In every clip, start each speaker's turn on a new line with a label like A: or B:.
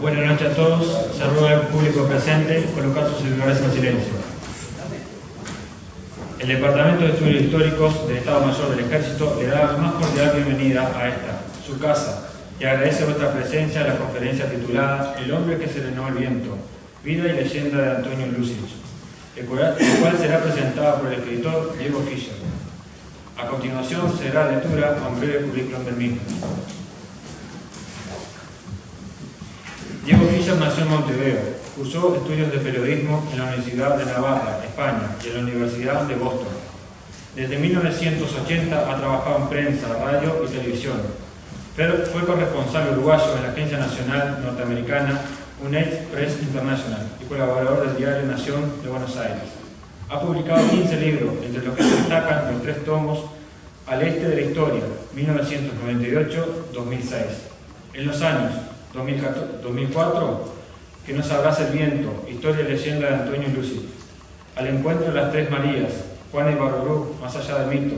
A: Buenas noches a todos. Se ruega al público presente colocar sus celulares en silencio. El Departamento de Estudios Históricos del Estado Mayor del Ejército le da la más cordial bienvenida a esta, su casa, y agradece vuestra presencia en la conferencia titulada El hombre que serenó el viento, vida y leyenda de Antonio Lucic, el cual será presentada por el escritor Diego Fischer. A continuación será lectura a un breve currículum del mismo. Diego Fischer nació en Montevideo, cursó estudios de periodismo en la Universidad de Navarra, España, y en la Universidad de Boston. Desde 1980 ha trabajado en prensa, radio y televisión. Fue corresponsal uruguayo en la Agencia Nacional Norteamericana United Press International y colaborador del diario Nación de Buenos Aires. Ha publicado 15 libros, entre los que se destacan los 3 tomos Al Este de la Historia, 1998-2006. En los años 2004, Que nos abraza el viento, historia y leyenda de Antonio Lucic. Al encuentro de las 3 Marías, Juana y Barbarú, más allá del mito.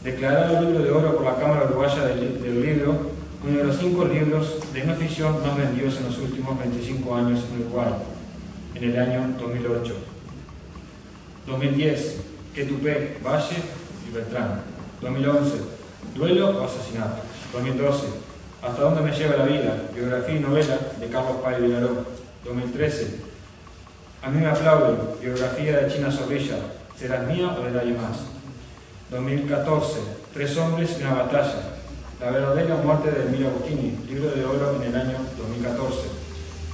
A: Declarado libro de oro por la Cámara Uruguaya del Libro, uno de los 5 libros de no ficción más vendidos en los últimos 25 años en Uruguay, en el año 2008. 2010, Que Tupé, Valle y Beltrán. 2011, Duelo o asesinato. 2012, Hasta dónde me lleva la vida, biografía y novela de Carlos Páez Vilaró. 2013, A mí me aplauden, biografía de China Zorrilla, ¿serás mía o de nadie más? 2014, 3 hombres y una batalla, la verdadera muerte de Emilio Agostini, libro de oro en el año 2014.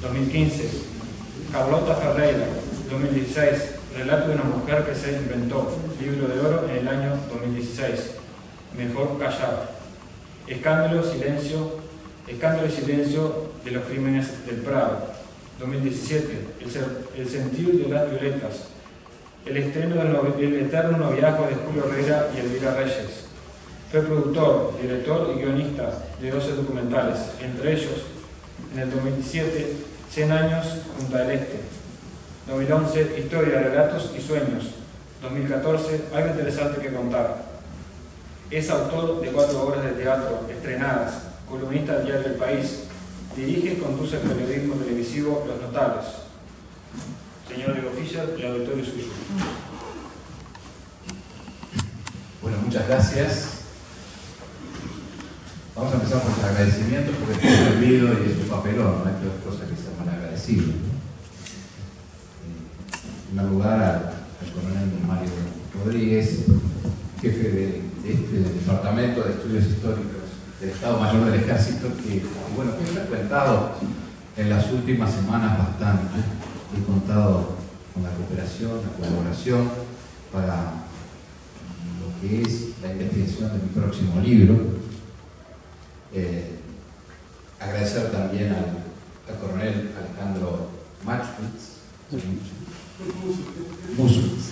A: 2015, Carlota Ferreira. 2016, relato de una mujer que se inventó, libro de oro en el año 2016. Mejor callar. Escándalo y silencio de los crímenes del Prado. 2017, El sentido de las violetas. El estreno del eterno noviazgo de Julio Herrera y Elvira Reyes. Fue productor, director y guionista de 12 documentales, entre ellos, en el 2017, 100 años, Punta del Este. 2011, Historia, relatos y sueños. 2014, Algo interesante que contar. Es autor de 4 obras de teatro estrenadas, columnista del diario El País, dirige y conduce el periodismo televisivo Los Notables. Señor Diego Fischer, el auditorio es suyo.
B: Bueno, muchas gracias. Vamos a empezar por los agradecimientos, porque es un olvido y es un papelón, no hay peor cosa que ser mal agradecido. En primer lugar, al coronel Mario Rodríguez, jefe de este Departamento de Estudios Históricos del Estado Mayor del Ejército, que he frecuentado en las últimas semanas bastante. He contado con la cooperación, la colaboración para lo que es la investigación de mi próximo libro. Agradecer también al coronel Alejandro Muschwitz,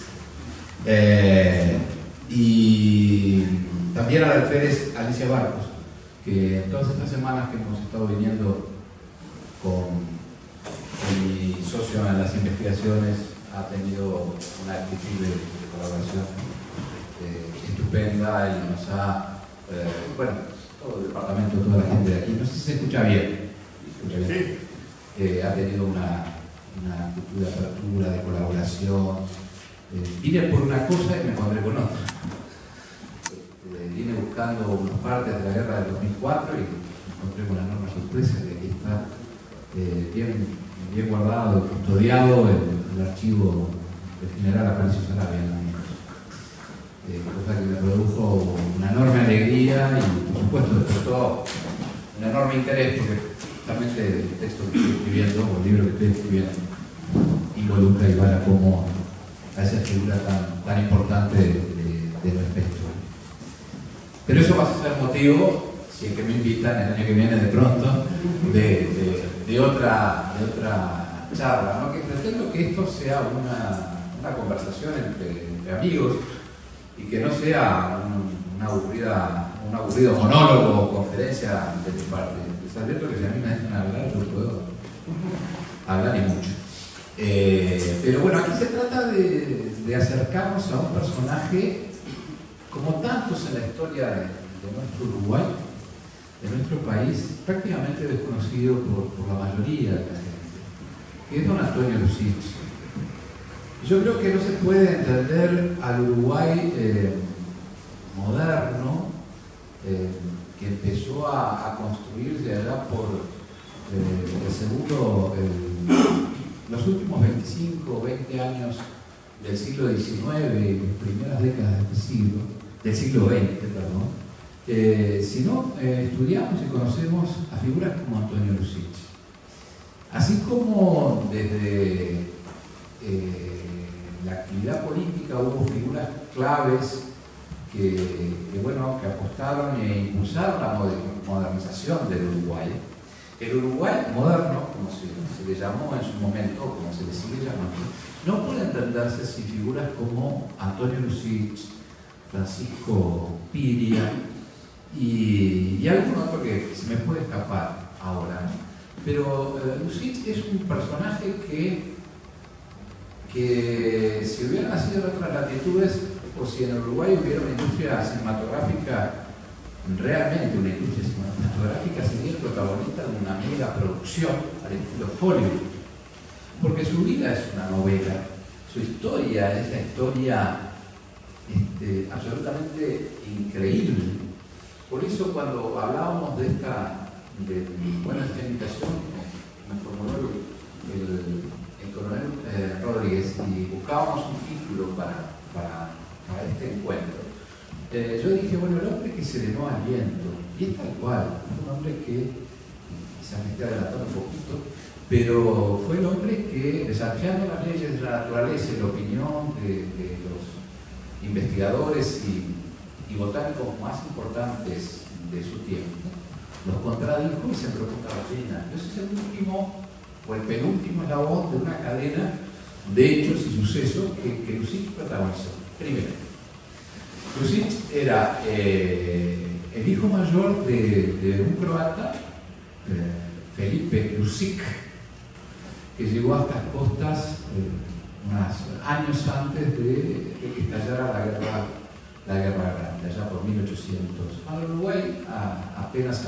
B: y también al alférez Alicia Barcos, que en todas estas semanas que hemos estado viniendo con mi socio en las investigaciones ha tenido una actitud de colaboración estupenda y nos ha, todo el departamento, toda la gente de aquí, no sé si se escucha bien, ha tenido una actitud de apertura, de colaboración. Vine por una cosa y me encontré con otra. Vine buscando unas partes de la guerra del 2004 y me encontré con la enorme sorpresa de que está bien guardado, custodiado el archivo del general Aparicio Sarabia, cosa que me produjo una enorme alegría y por supuesto despertó un enorme interés, porque justamente el texto que estoy escribiendo, o el libro que estoy escribiendo, involucra y va como a esa figura tan importante de nuestra historia. Pero eso va a ser motivo, si es que me invitan el año que viene de pronto, de otra charla, ¿no? Que pretendo que esto sea una conversación entre amigos y que no sea un aburrido monólogo o conferencia de mi parte. Les advierto que si a mí me dejan hablar, yo puedo hablar y mucho. Pero bueno, aquí se trata de acercarnos a un personaje, como tantos en la historia de nuestro Uruguay, en nuestro país prácticamente desconocido por la mayoría de la gente, que es don Antonio Lucich. Yo creo que no se puede entender al Uruguay moderno que empezó a construirse allá por los últimos 25 o 20 años del siglo XIX y las primeras décadas del siglo XX, perdón, si no estudiamos y conocemos a figuras como Antonio Lucich. Así como desde la actividad política hubo figuras claves que apostaron e impulsaron la modernización del Uruguay. El Uruguay moderno, como se le llamó en su momento, como se le sigue llamando, no puede entenderse sin figuras como Antonio Lucich, Francisco Piria y algún otro que se me puede escapar ahora, ¿no? Pero Lucich es un personaje que si hubiera nacido en otras latitudes, o si en Uruguay hubiera una industria cinematográfica, realmente una industria cinematográfica, sería el protagonista de una mega producción al estilo Hollywood. Porque su vida es una novela, su historia es la historia absolutamente increíble. Por eso cuando hablábamos de esta invitación, me formuló el coronel Rodríguez y buscábamos un título para este encuentro. Yo dije, bueno, el hombre que serenó al viento, y es tal cual, un hombre que, quizás me esté adelantando un poquito, pero fue el hombre que, desafiando las leyes de la naturaleza y la opinión de los investigadores y botánicos más importantes de su tiempo, los contradijo y se propuso la pena. Entonces el último o el penúltimo eslabón de una cadena de hechos y sucesos que Lucich protagonizó. Primero, Lucich era el hijo mayor de un croata, Felipe Lucic, que llegó a estas costas unos años antes de que estallara la Guerra Grande, allá por 1800. Al Uruguay apenas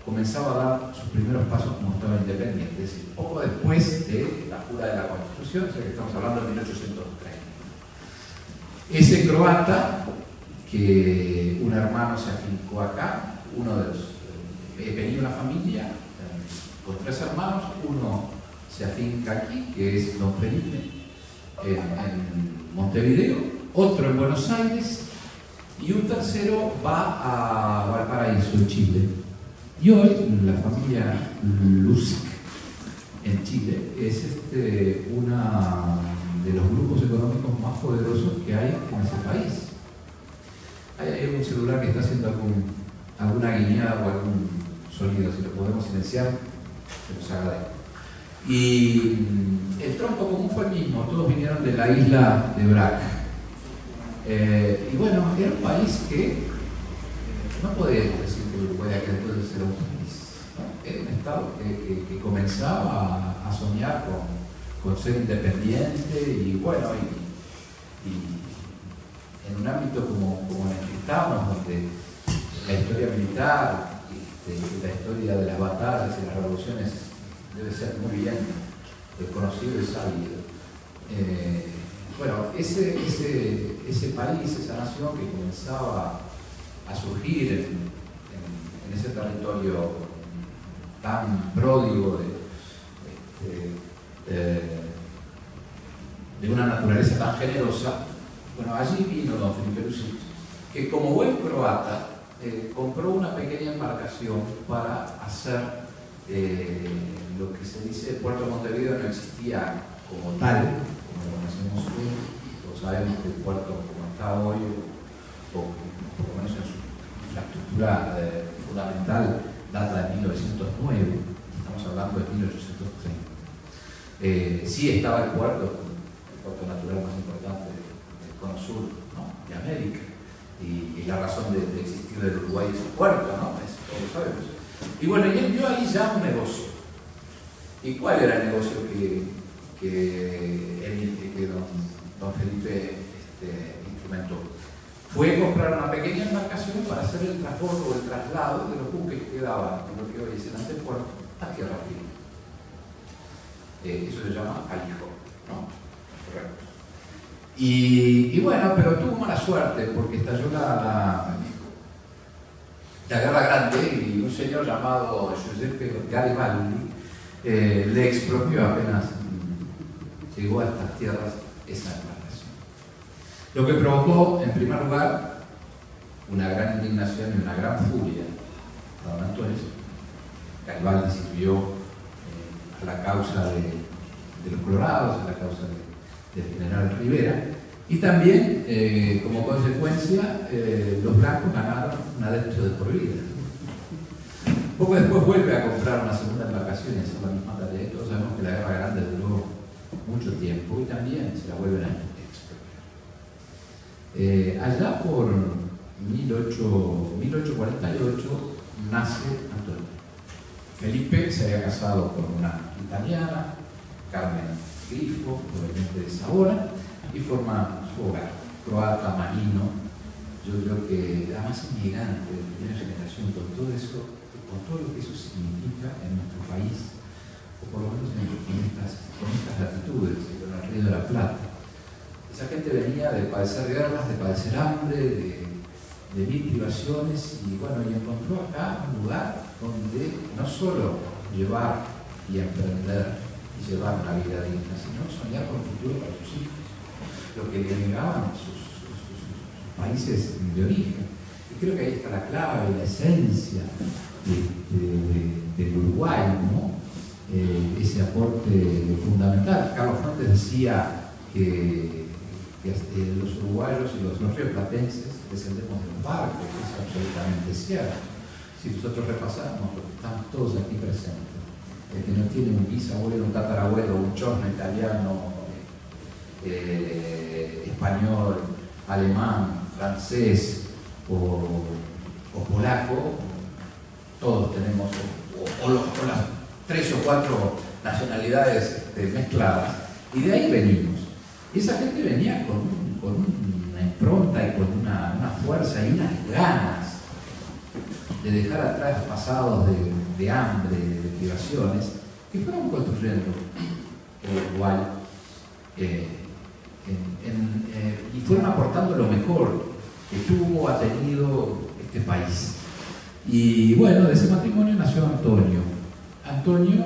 B: comenzaba a dar sus primeros pasos como Estado independiente, es decir, poco después de la jura de la Constitución, o sea que estamos hablando de 1830. Ese croata, que un hermano se afincó acá, tenía una familia con 3 hermanos, uno se afinca aquí, que es don Felipe, en Montevideo, otro en Buenos Aires, y un tercero va a Valparaíso, Chile. Y hoy la familia Lucic en Chile es uno de los grupos económicos más poderosos que hay en ese país. Hay un celular que está haciendo alguna guiñada o algún sonido, si lo podemos silenciar, se nos agradece. Y el tronco común fue el mismo, todos vinieron de la isla de Brac. Y bueno, era un país que no podemos decir que Uruguay aquel entonces era un país, ¿no? Era un estado que comenzaba a soñar con ser independiente y bueno, y en un ámbito como en el que estamos, donde la historia militar, la historia de las batallas y las revoluciones debe ser muy bien conocido y sabido. Bueno, ese país, esa nación que comenzaba a surgir en ese territorio tan pródigo de una naturaleza tan generosa, bueno, allí vino don Felipe Lucich, que como buen croata compró una pequeña embarcación para hacer lo que se dice Puerto Montevideo no existía como tal, como lo conocemos hoy, todos sabemos que el puerto como está hoy, o por lo menos en su infraestructura fundamental, data de 1909, estamos hablando de 1830. Sí estaba el puerto natural más importante del cono sur, ¿no?, de América, y la razón de existir del Uruguay es el puerto, ¿no? Todos lo sabemos. Y bueno, y él vio ahí ya un negocio. ¿Y cuál era el negocio que don Felipe instrumentó? fue comprar una pequeña embarcación para hacer el transbordo o el traslado de los buques que quedaban en lo que hoy es el antepuerto a tierra firme. Eso se llama alijo, ¿no? Correcto. Y bueno, pero tuvo mala suerte porque estalló la Guerra Grande y un señor llamado Giuseppe Garibaldi le expropió apenas llegó a estas tierras esa embarcación. Lo que provocó, en primer lugar, una gran indignación y una gran furia a don Antonio. Garibaldi sirvió a la causa de los colorados, a la causa del general Rivera, y también, como consecuencia, los blancos ganaron un adepto de por vida. Poco después vuelve a comprar una segunda embarcación y hacer la misma tarea. Todos sabemos que la Guerra Grande duró mucho tiempo y también se la vuelven a expropiar. Allá por 1848 nace Antonio. Felipe se había casado con una italiana, Carmen Grifo, obviamente de Sabora, y forma su hogar, croata, marino. Yo creo que además inmigrante de primera generación, con todo lo que eso significa en nuestro país, o por lo menos con estas latitudes, con el Río de la Plata. Esa gente venía de padecer guerras, de padecer hambre, de mil privaciones, y bueno, y encontró acá un lugar donde no solo llevar y emprender y llevar una vida digna, sino soñar con el futuro para sus hijos, lo que le negaban sus países de origen. Y creo que ahí está la clave, la esencia del Uruguay, ¿no? Ese aporte fundamental. Carlos Fuentes decía que los uruguayos y los rioplatenses descendemos de los barcos, que es absolutamente cierto. Si nosotros repasamos, estamos todos aquí presentes. El que no tiene un bisabuelo, un tatarabuelo, un chorno italiano, español, alemán, francés o polaco, todos tenemos o las 3 o 4 nacionalidades mezcladas, y de ahí venimos. Y esa gente venía con una impronta y con una fuerza y unas ganas de dejar atrás pasados de hambre, de privaciones, que fueron construyendo el Uruguay y fueron aportando lo mejor que ha tenido este país. Y bueno, de ese matrimonio nació Antonio. Antonio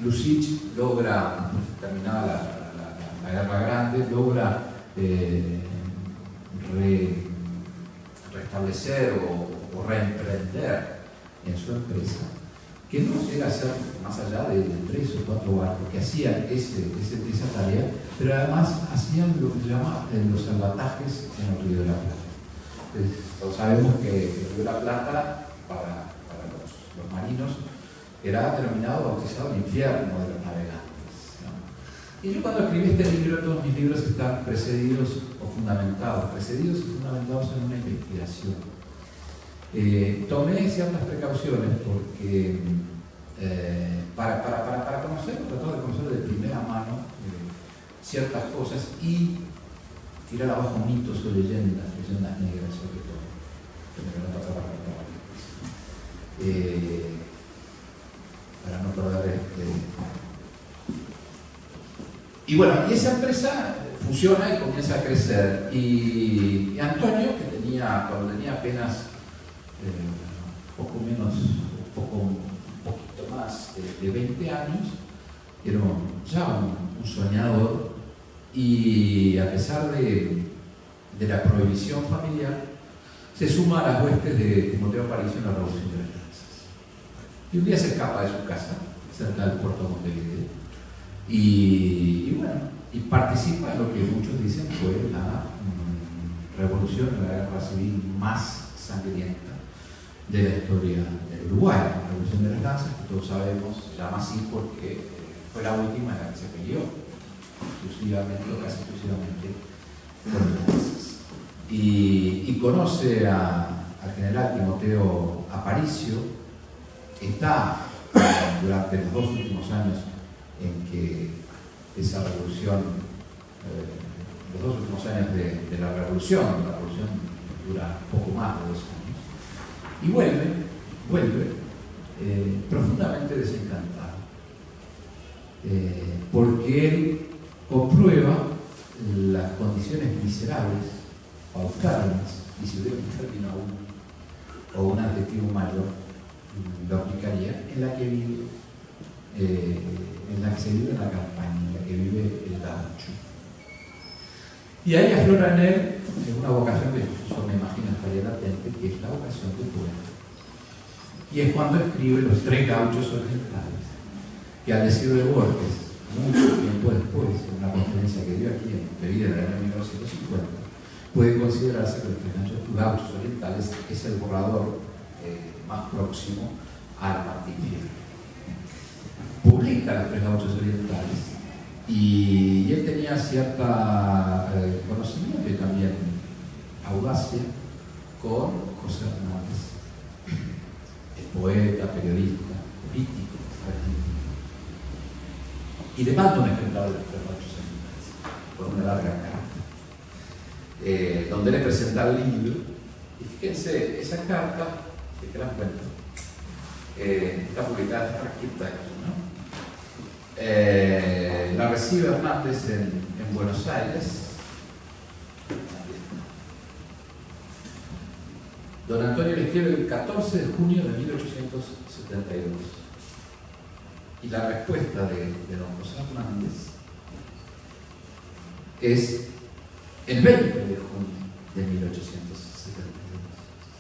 B: Lucich logra, terminada la Guerra Grande, logra restablecer o reemprender en su empresa, que no llega a ser más allá de 3 o 4 barcos que hacían esa tarea, pero además hacían lo que se llama los salvatajes en el Río de la Plata. Entonces, todos sabemos que el Río de la Plata, para los marinos, era denominado, bautizado el infierno de los navegantes, ¿no? Y yo cuando escribí este libro, todos mis libros están precedidos y fundamentados en una investigación. Tomé ciertas precauciones porque para conocer, tratar de conocer de primera mano ciertas cosas y tirar abajo mitos o leyendas negras sobre todo, para no perder Y bueno, y esa empresa funciona y comienza a crecer. Y Antonio, cuando tenía apenas un poquito más de 20 años, era ya un soñador, y a pesar de la prohibición familiar, se suma a las huestes de Timoteo Aparicio en la Revolución de las Lanzas. Y un día se escapa de su casa, cerca del puerto de Montevideo, y participa en lo que muchos dicen fue la revolución, la guerra civil más sangrienta de la historia del Uruguay. La Revolución de las Lanzas, que todos sabemos, se llama así porque fue la última en la que se peleó exclusivamente o casi exclusivamente por las lanzas. Y conoce al general Timoteo Aparicio. Está durante los 2 últimos años en que esa revolución los 2 últimos años de la revolución dura poco más de 2 años, y vuelve profundamente desencantado, porque él comprueba las condiciones miserables, paupérrimas, y si hubiera un término o un adjetivo mayor, lo aplicaría, en la que vive, en la que se vive en la campaña, en la que vive el gaucho. Y ahí aflora en él una vocación que yo me imagino estaría latente, que es la vocación del poeta. Y es cuando escribe Los 3 gauchos orientales, que al decir de Borges, mucho tiempo después, en una conferencia que dio aquí en Montevideo en el año 1950, puede considerarse que Los 3 gauchos orientales es el borrador más próximo al Martín Fierro. Publica Los 3 gauchos orientales y él tenía cierta conocimiento y también audacia con José Hernández, el poeta, periodista, político, argentino. Y le manda un ejemplar de Los 3 gauchos orientales con una larga carta, donde le presenta el libro. Y fíjense, esa carta, que la cuento, está publicada en Arquitecto, ¿no? La recibe Hernández en Buenos Aires. Don Antonio le escribe el 14 de junio de 1872. Y la respuesta de don José Hernández es el 20 de junio de 1872.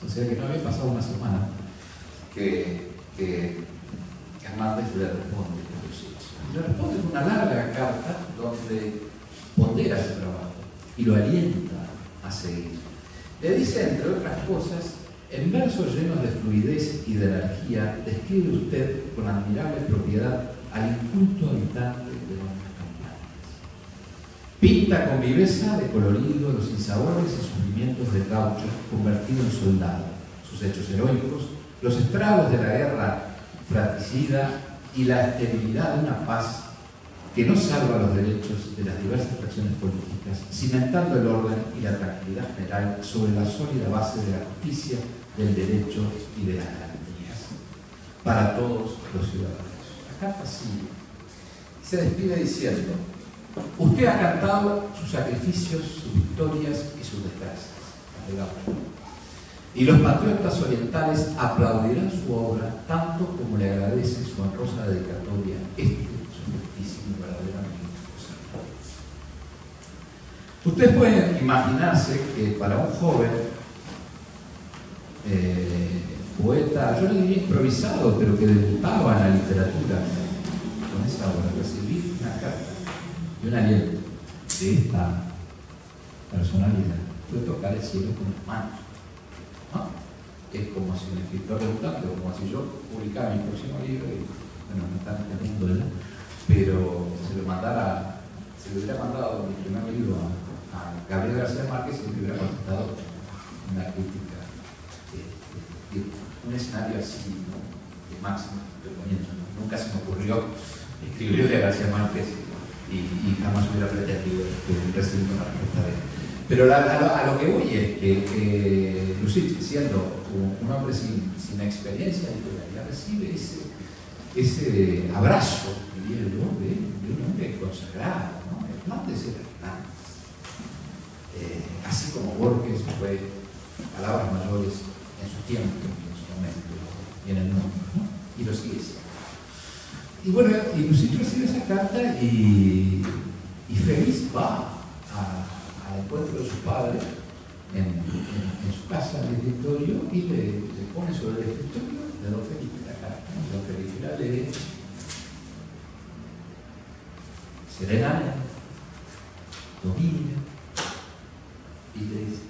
B: O sea que no había pasado una semana que Hernández le responde. Le responde con una larga carta donde pondera su trabajo y lo alienta a seguir. Le dice, entre otras cosas, en versos llenos de fluidez y de energía, describe usted con admirable propiedad al inculto habitante de nuestras campañas. Pinta con viveza de colorido los sinsabores y sufrimientos del gaucho convertido en soldado, sus hechos heroicos, los estragos de la guerra fratricida y la esterilidad de una paz que no salva los derechos de las diversas fracciones políticas, cimentando el orden y la tranquilidad general sobre la sólida base de la justicia, del derecho y de las garantías para todos los ciudadanos. La carta sigue. Se despide diciendo: usted ha cantado sus sacrificios, sus victorias y sus desgracias. Y los patriotas orientales aplaudirán su obra tanto como le agradece su honrosa dedicatoria su fructísimo y verdaderamente José. Ustedes pueden imaginarse que para un joven poeta, yo le diría improvisado, pero que debutaba en la literatura con esa obra, recibir una carta y un aliento de esta personalidad fue tocar el cielo con las manos. ¿No? Es como si un escritor debutante, como si yo publicara mi próximo libro y, bueno, me están entendiendo, ¿verdad? Pero se lo hubiera mandado mi primer libro a Gabriel García Márquez y le hubiera contestado una crítica, un escenario así, ¿no? De máximo, ¿no? Nunca se me ocurrió escribirle a García Márquez y jamás hubiera pretendido recibir una respuesta de él. Pero a lo que voy es que Lucich, siendo un hombre sin experiencia literaria, recibe ese abrazo, diría yo, de un hombre consagrado, ¿no? Hernández era Hernández. Así como Borges fue palabras mayores en su tiempo, en su momento, y en el mundo, ¿no? Y lo sigue siendo. Y bueno, y Lucich recibe esa carta y feliz va al encuentro de su padre en su casa, en el escritorio, y le pone sobre el escritorio de don Felipe la carta. Don Felipe la lee, serenada, domina, y le dice: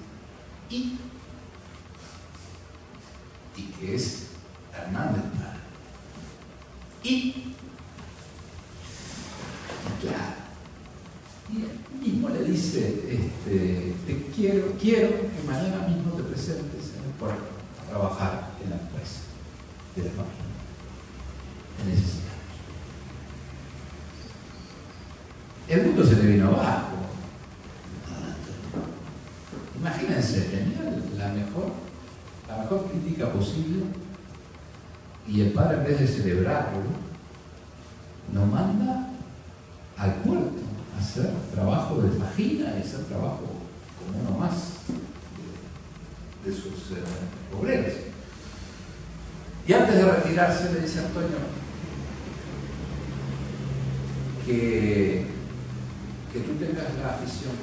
B: ¿y qué es Hernández para? Y claro, y él mismo le dice, te quiero que mañana mismo te presentes en el puerto a trabajar en la empresa de la familia. Te necesitamos. El mundo se le vino abajo. mística posible, y el padre, en vez de celebrarlo, nos manda al puerto a hacer trabajo de fajina y hacer trabajo como uno más de sus obreros. Y antes de retirarse le dice a Antonio que tú tengas la afición,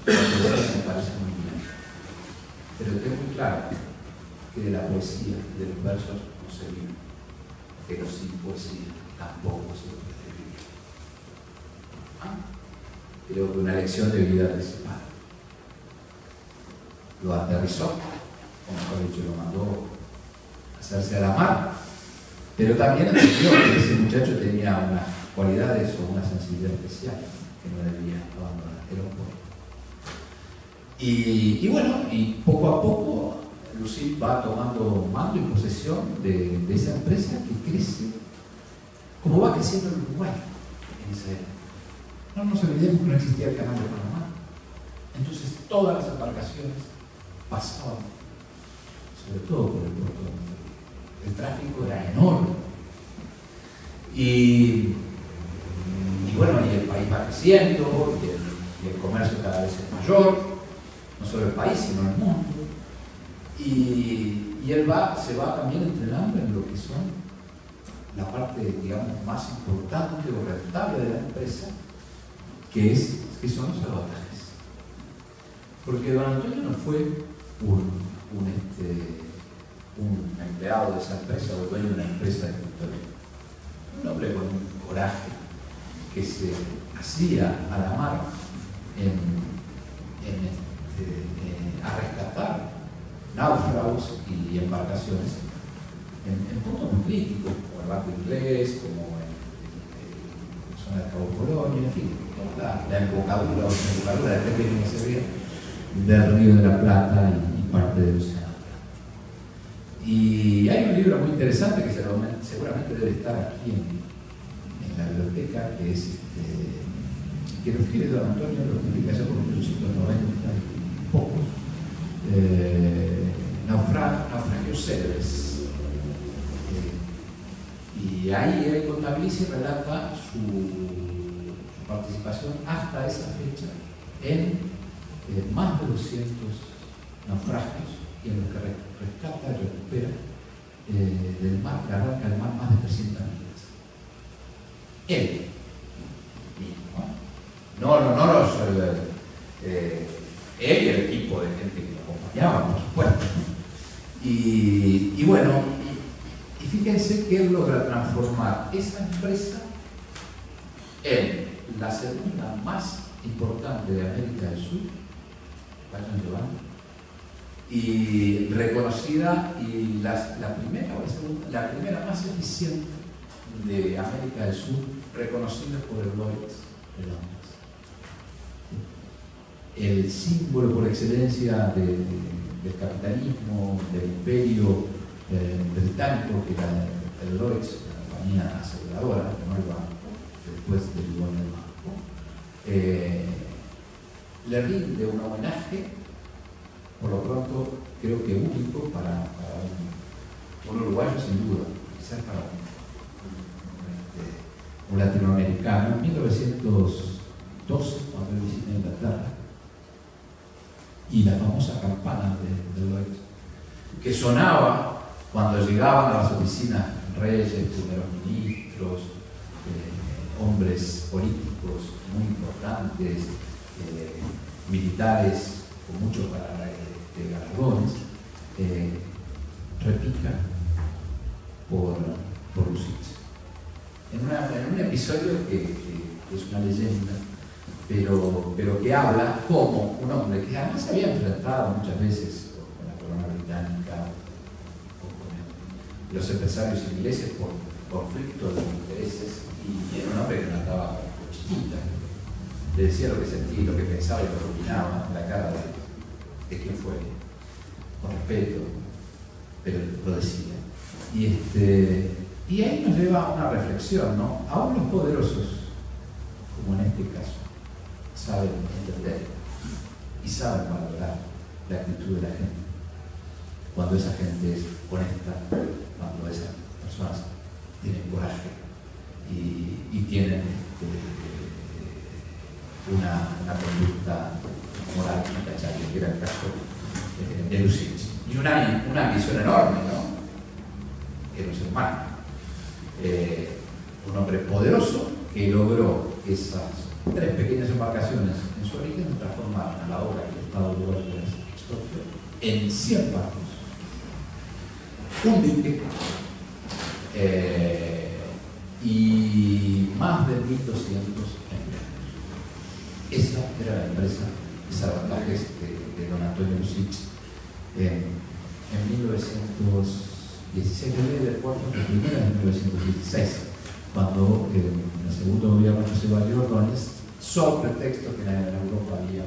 B: me parece muy bien, pero ten muy claro que de la poesía, de los versos no se vive, pero sin poesía tampoco se puede vivir. Creo que una lección de vida de ese padre. Lo aterrizó, o mejor dicho, lo mandó a hacerse a la mar, pero también entendió que ese muchacho tenía unas cualidades o una sensibilidad especial que no debía abandonar. Era un poeta. Y bueno, y poco a poco Lucille va tomando mando y posesión de esa empresa que crece, como va creciendo el Uruguay en esa época. No nos olvidemos que no existía el canal de Panamá. Entonces todas las embarcaciones pasaban, sobre todo por el puerto de Montevideo. El tráfico era enorme. Y bueno, y el país va creciendo, y el comercio cada vez es mayor, no solo el país, sino el mundo. Y él se va también entrenando en lo que son la parte, digamos, más importante o rentable de la empresa, que son los sabotajes. Porque don Antonio no fue un empleado de esa empresa o dueño de una empresa de escritorio. Un hombre con un coraje que se hacía a la mar a rescatar náufragos y embarcaciones en puntos muy críticos, como el barco inglés, como en la zona de Cabo Polonio, en fin, la embocadura de Pepe que se ve del Río de la Plata y parte del océano. Y hay un libro muy interesante que seguramente debe estar aquí en la biblioteca, que es que lo escribe don Antonio, lo publica ya por 1890 y pocos, naufragios célebres. Y ahí él contabiliza y relata su participación hasta esa fecha en más de 200 naufragios, y en los que rescata y recupera del mar, que arranca del mar, más de 300 millas. Él mismo, no los él y el equipo de gente que lo acompañaba, por supuesto. Y bueno, y fíjense que él logra transformar esa empresa en la segunda más importante de América del Sur, vayan llevando, y reconocida, y la primera más eficiente de América del Sur, reconocida por el Lloyd's de Londres. El símbolo por excelencia del capitalismo, del imperio británico, que era el Lloyd's, la compañía aseguradora, no el banco, después del dueño del banco, le rinde un homenaje, por lo pronto creo que único para un uruguayo, sin duda, quizás para un latinoamericano. En 1912, cuando él visita Inglaterra, y la famosa campana de Lloyd's, que sonaba cuando llegaban a las oficinas reyes, primeros ministros, hombres políticos muy importantes, militares con muchos galardones, repica por Lucille. En un episodio que es una leyenda, pero que habla como un hombre que además se había enfrentado muchas veces con la corona británica o con los empresarios ingleses por conflictos de intereses, y era un hombre que no andaba con chiquita, le decía lo que sentía, lo que pensaba y lo que opinaba en la cara de quien fue, con respeto, pero lo decía. Y ahí nos lleva a una reflexión, ¿no? Aún los poderosos, como en este caso, saben entender y saben valorar la actitud de la gente. cuando esa gente es honesta, cuando esas personas tienen coraje y tienen una conducta moral intachable, que era el caso de Lucic. Y una ambición enorme, ¿no? Era un ser humano. Un hombre poderoso que logró que esas 3 pequeñas embarcaciones en su origen transformaron a la obra que el Estado de Uruguay expropió en 100 barcos, un dique y más de 1.200 empleados. Esa era la empresa de salvatajes de don Antonio Lucic en 1916, del puerto, la primera en 1916, cuando en el segundo gobierno de José Valle Ordóñez, sobre pretexto que en Europa había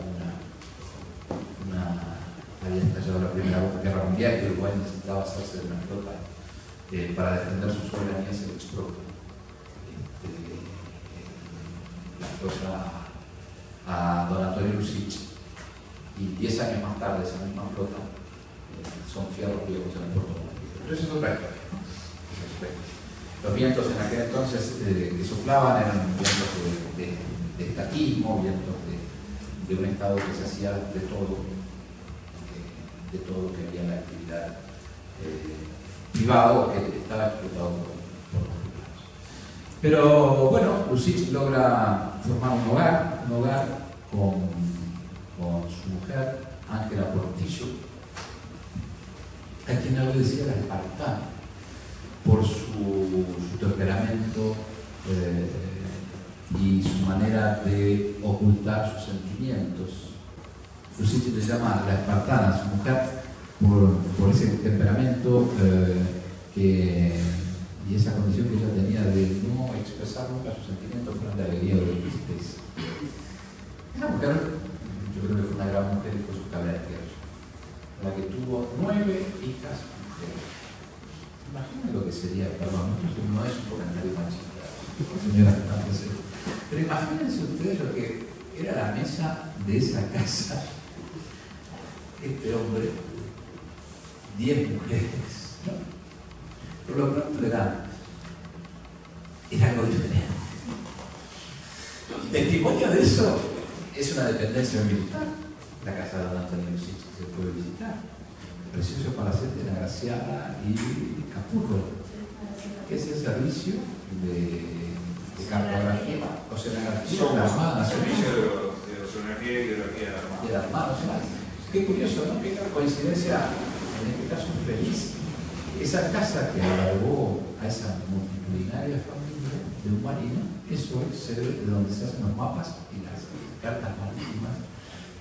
B: había estallado la Primera Guerra Mundial y Uruguay necesitaba hacerse de una flota para defender su soberanía, se le expropia la flota a don Antonio Lucic, y 10 años más tarde esa misma flota son fierros viejos en el puerto de Montevideo. Pero eso es otra historia. Los vientos en aquel entonces que soplaban eran vientos de estatismo, vientos de un Estado que se hacía de todo que había en la actividad privado, que estaba explotado por los privados. Pero bueno, Lucic logra formar un hogar con su mujer, Ángela Portillo, a quien le decía la espartana por su temperamento y su manera de ocultar sus sentimientos. Lucic le llama la espartana a su mujer por ese temperamento y esa condición que ella tenía de no expresar nunca sus sentimientos fuera de alegría o de tristeza. Esa mujer, yo creo que fue una gran mujer y fue su cabra de tierra, la que tuvo 9 hijas mujeres. Imaginen lo que sería, perdón, no es un comentario machista, señora, pero imagínense ustedes lo que era la mesa de esa casa. Este hombre, 10 mujeres, ¿no? Por lo pronto era algo diferente. Testimonio de eso es una dependencia militar, la casa de don Antonio Lucic, que se puede visitar. El precioso palacete de la Graciada y Capurro, que es el servicio de cartografía, oceanografía de la Armada Nacional.
C: De oceanografía y geografía
B: de la Armada Nacional. Qué curioso, ¿no? Qué coincidencia, en este caso feliz. Esa casa que albergó a esa multitudinaria familia de un marino, eso es sede de donde se hacen los mapas y las cartas marítimas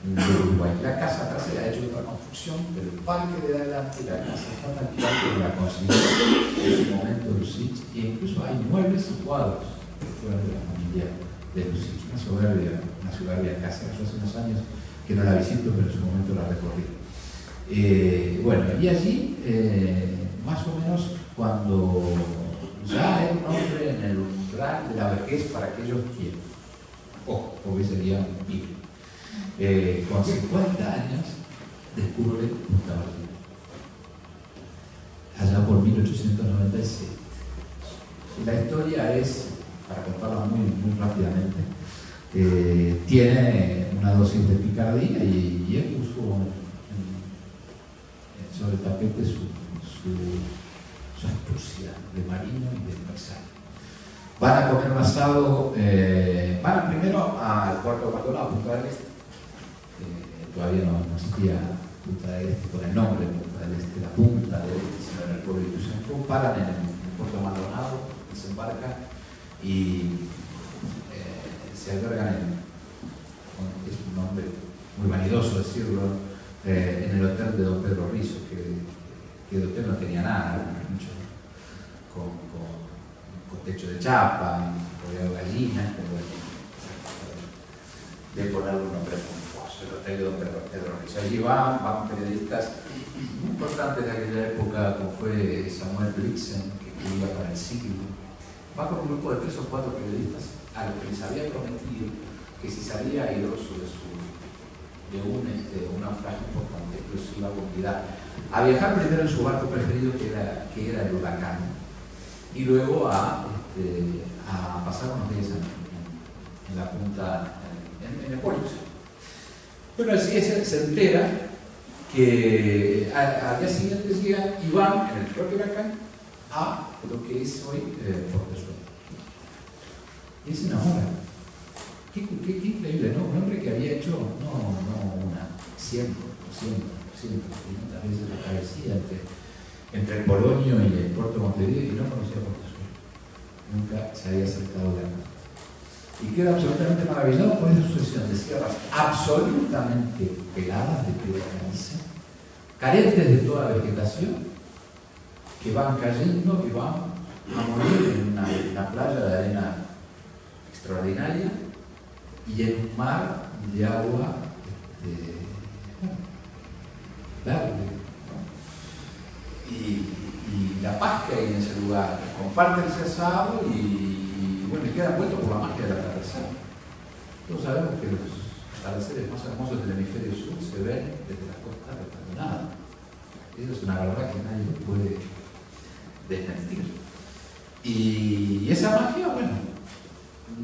B: de Uruguay. La casa atrás era hecha de otra construcción, pero el parque de adelante, la casa está tan clara que la consiguió en su momento Lucic, e incluso hay muebles y cuadros que fueron de la familia de Lucic. Una soberbia casa. Yo hace unos años que no la visito, pero en su momento la recorrí. Bueno, y allí, más o menos, cuando ya era un hombre en el umbral de la vejez para aquellos que, porque sería un pibe, con 50 años, descubre Punta Ballena, allá por 1897. La historia es, para contarla muy rápidamente, tiene una dosis de picardía y él puso sobre el tapete su astucia de marino y de empresario. Van a comer un asado, van primero al puerto de Maldonado, Punta del Este. Todavía no existía Punta del Este con el nombre Punta del Este, la Punta del Este, sino en el pueblo de Ituzaingó. Paran en el puerto de Maldonado, desembarcan y se albergan es un nombre muy vanidoso decirlo, en el hotel de don Pedro Rizzo, que el hotel no tenía nada, mucho, con techo de chapa, rodeado de gallinas, pero bueno, de poner un nombre pomposo, el hotel de don Pedro Rizzo. Allí van periodistas muy importantes de aquella época, como fue Samuel Blixen, que escribía para El Siglo. Va con un grupo de 3 o 4 periodistas a los que les había prometido que si salía airoso de un naufragio importante, explosiva comunidad. A viajar primero en su barco preferido, que era el Huracán, y luego a pasar unos días en la punta, en el Pollux. Bueno, así se entera que al día siguiente llegan y van en el propio Huracán a lo que es hoy Portezuelo. Y se enamora. Qué increíble, ¿no? Un hombre que había hecho, no una, 100, 500 veces la travesía entre el Polonio y el puerto de Montevideo y no conocía Portezuelo. Nunca se había acercado de acá. Y queda absolutamente maravillado por esa sucesión de sierras absolutamente peladas de piedra caliza, carentes de toda vegetación, que van cayendo y van a morir en una playa de arena extraordinaria y en un mar de agua verde, ¿no? Y la paz que hay en ese lugar, comparten ese asado y bueno, y quedan vueltos por la magia del atardecer. Todos sabemos que los atardeceres más hermosos del hemisferio sur se ven desde las costas del Maldonado. Eso es una verdad que nadie puede desmentir. Y esa magia, bueno,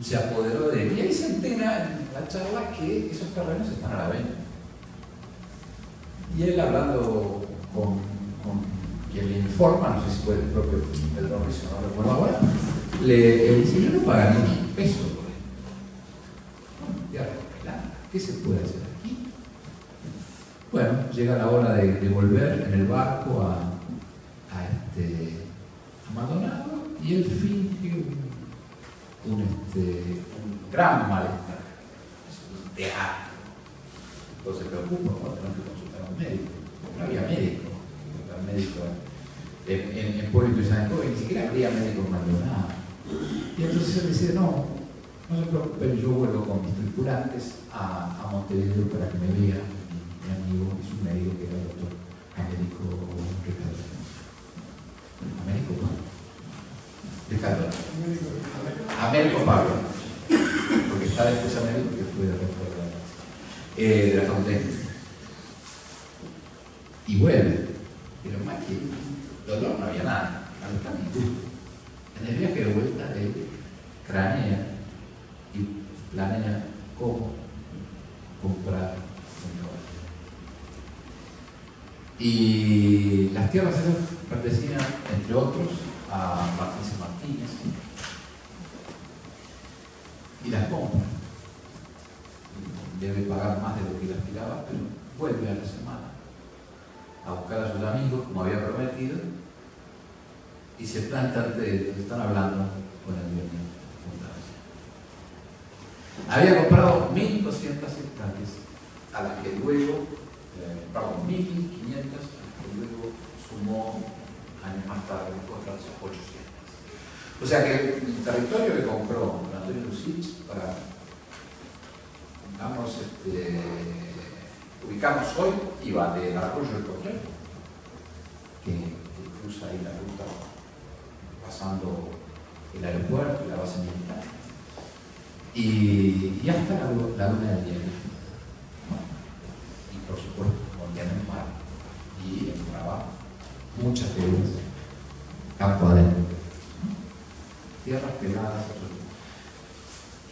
B: se apoderó de él. Y ahí se entera en la charla que esos terrenos están a la venta. Y él, hablando con quien le informa, no sé si fue el propio Pedro Rizzo, no recuerdo ahora, le dice: yo no pagaría ni un peso por él. No, tierra pelada, ¿qué se puede hacer aquí? Bueno, llega la hora de volver en el barco a Maldonado y él finge un gran malestar, un teatro. Entonces se preocupa cuando tenemos que consultar a un médico. No había médico. El médico en Puerto de San Antonio, ni siquiera habría médico en Maldonado. Y entonces él decide: no se preocupen, yo vuelvo con mis tripulantes a Montevideo para que me vea mi amigo y su médico, que era el doctor Américo Ricardo. Américo Pablo, porque está después Américo, que fue de la Fontaine. Y vuelve, pero más que dolor no había nada, en el viaje de vuelta él cranea y planea cómo comprar un caballo. Y las tierras esas pertenecían, entre otros, a Martínez Martínez, y las compra. Debe pagar más de lo que le aspiraba, pero vuelve a la semana a buscar a sus amigos, como había prometido, y se planta ante donde están hablando con el dueño. Había comprado 1.200 hectáreas, a las que luego, 1.500, que luego sumó años más tarde otras 800. O sea que el territorio que compró Antonio Lucich para, digamos, ubicamos hoy, iba del Arroyo del Potrero, que cruza ahí la ruta pasando el aeropuerto y la base militar, y hasta la luna del Hielo, ¿no? Y por supuesto Monteana en mar y en Brava, muchas deudas, campo adentro, tierras peladas.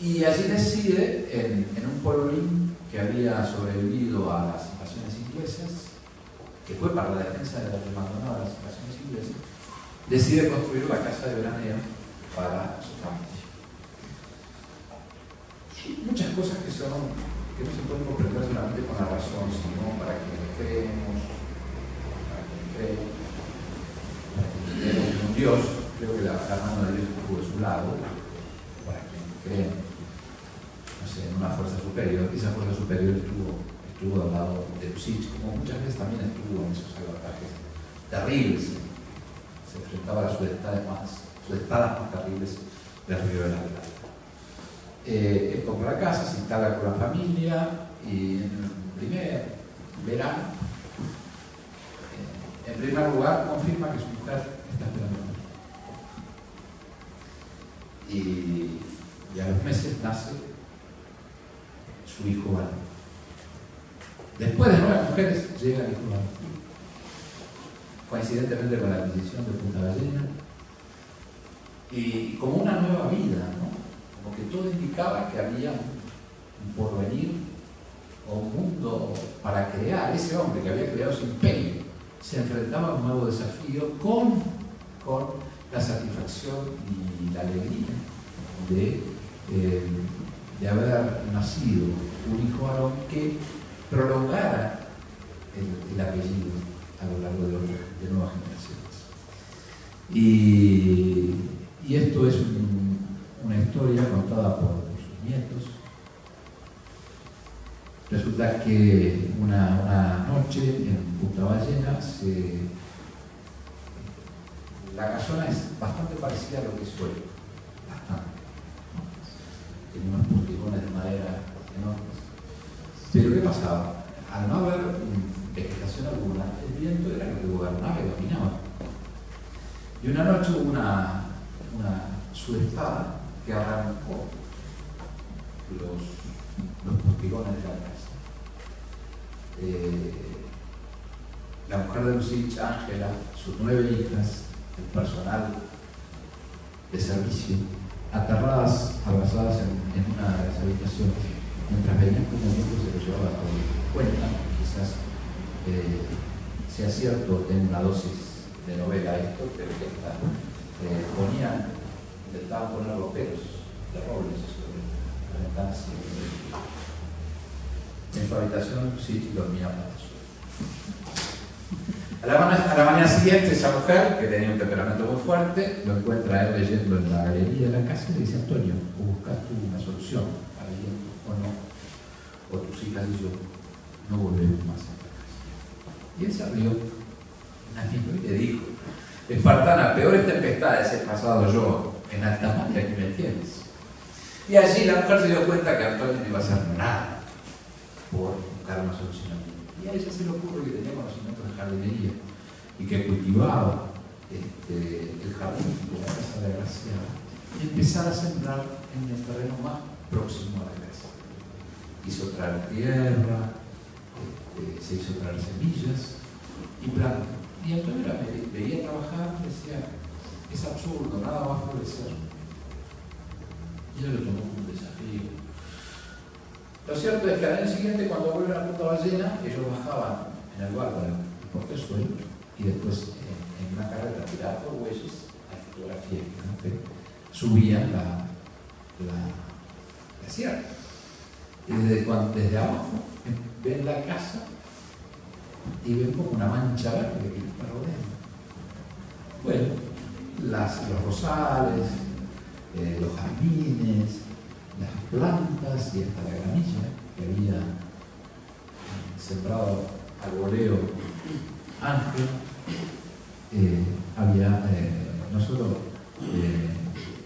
B: Y allí decide, en un polvorín que había sobrevivido a las invasiones inglesas, que fue para la defensa de la Maldonado de las invasiones inglesas, decide construir la casa de veraneo para su familia. Y muchas cosas que no se pueden comprender solamente con la razón, sino para que creemos, para que creemos en un Dios. Creo que la mano de Dios estuvo de su lado, para quien cree, no sé, en una fuerza superior. Esa fuerza superior estuvo al lado de Lucich, como muchas veces también estuvo en esos sabotajes terribles. Se enfrentaba a las sudestadas más terribles del Río de la Plata. Él compra la casa, se instala con la familia y en el primer verano, en primer lugar, confirma que su mujer está esperando. Y a los meses nace su hijo varón. Después de 9 mujeres llega Nicolás, coincidentemente con la adquisición de Punta Ballena, y como una nueva vida, ¿no? Como que todo indicaba que había un porvenir o un mundo para crear. Ese hombre que había creado su imperio se enfrentaba a un nuevo desafío con la satisfacción y la alegría de haber nacido un hijo varón que prolongara el apellido a lo largo de nuevas generaciones. Y esto es una historia contada por sus nietos. Resulta que una noche en Punta Ballena la casona es bastante parecida a lo que es hoy, bastante. Tenía unos porticones de madera enormes. Pero ¿qué pasaba? Al no haber vegetación alguna, el viento era lo que gobernaba y dominaba. Y una noche hubo una sudestada que arrancó los porticones de la casa. La mujer de Lucich, Ángela, sus 9 hijas, el personal de servicio, aterradas, abrazadas en una de las habitaciones, mientras veían cómo el mundo se lo llevaba todo. Cuentan, quizás sea cierto, tengo una dosis de novela esto, pero que está, intentaban poner los pelos de robles sobre las ventanas. En su habitación sí dormía para eso. A la mañana siguiente, esa mujer, que tenía un temperamento muy fuerte, lo encuentra a él leyendo en la galería de la casa y le dice: Antonio, ¿o buscas tú una solución para el viento o no? O tus hijas y yo no volvemos más a la casa. Y él se rió y le dijo: Espartana, peores tempestades he pasado yo en alta mar y aquí me tienes. Y allí la mujer se dio cuenta que Antonio no iba a hacer nada por buscar una solución. Y a ella se le ocurre que tenía conocimientos de jardinería y que cultivaba el jardín de la casa de la Gracia y empezar a sembrar en el terreno más próximo a la casa. Hizo traer tierra, se hizo traer semillas y planta. Y Antonio la veía trabajar y decía: es absurdo, nada va a florecer. Y ella lo tomó como un desafío. Lo cierto es que al año siguiente, cuando vuelven a Punta Ballena, ellos bajaban en el bárbaro por Tesuelo y después en una carrera tirada por bueyes a fotografía que subían la sierra. Y desde abajo ven la casa y ven como una mancha verde que está rodeando. Bueno, los rosales, los jardines, las plantas y hasta la gramilla que había sembrado al voleo Ángel, había no solo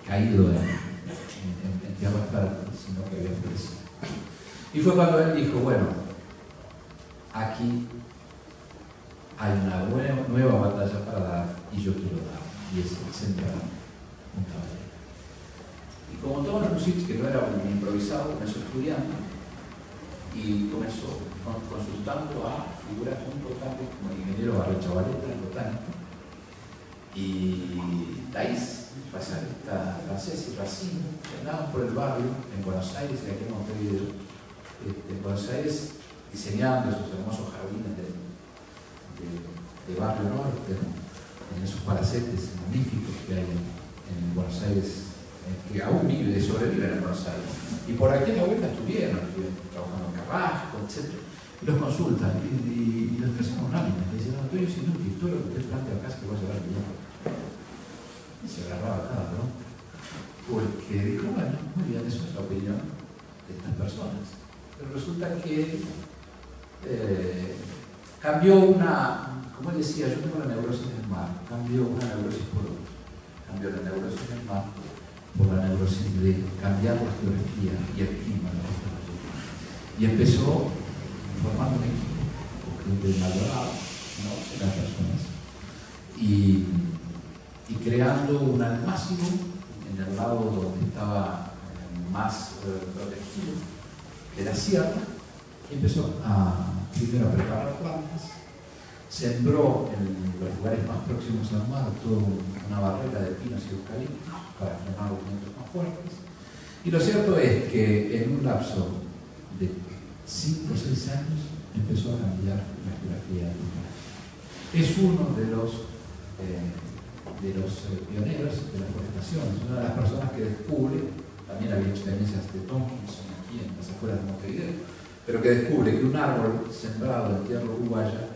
B: caído en tierra fértil, sino que había florecido. Y fue cuando él dijo: bueno, aquí hay una nueva batalla para dar y yo quiero dar, y es sembrar un caballero. Y como todos los Lucich, que no era un improvisado, comenzó estudiando y comenzó consultando a figuras muy importantes como el ingeniero Barrio Chavaleta, el botánico, y Thais, paisajísta francés, y Racine, que andaban por el barrio en Buenos Aires, y aquí en Montevideo, en Buenos Aires, diseñando esos hermosos jardines de Barrio Norte, en esos palacetes magníficos que hay en Buenos Aires, que aún sobreviven en Buenos Aires. Y por aquí en la vuelta estuvieron trabajando en Carrasco, etc. Y los consultan y los personas unánimes. Le dicen: Antonio, si no, que todo lo que usted plantea acá se va a llevar bien. Y se agarraba nada, ¿no? Porque dijo: bueno, muy bien, eso es la opinión de estas personas. Pero resulta que cambió como él decía, yo tengo la neurosis del mar, cambió una neurosis por otra. Cambió la neurosis del mar por la neurosis de cambiar la geografía y el clima de la región. Y empezó formando un equipo con gente de Maldonado, ¿no? Las personas, y creando un almácigo en el lado donde estaba más protegido de la sierra, y empezó a primero a preparar plantas, sembró en los lugares más próximos al mar toda una barrera de pinos y eucaliptos para frenar los vientos más fuertes. Y lo cierto es que en un lapso de 5 o 6 años empezó a cambiar la geografía del lugar. Es uno de los pioneros de la forestación, es una de las personas que descubre, también había experiencias de Tomkinson aquí en las afueras de Montevideo, pero que descubre que un árbol sembrado en tierra uruguaya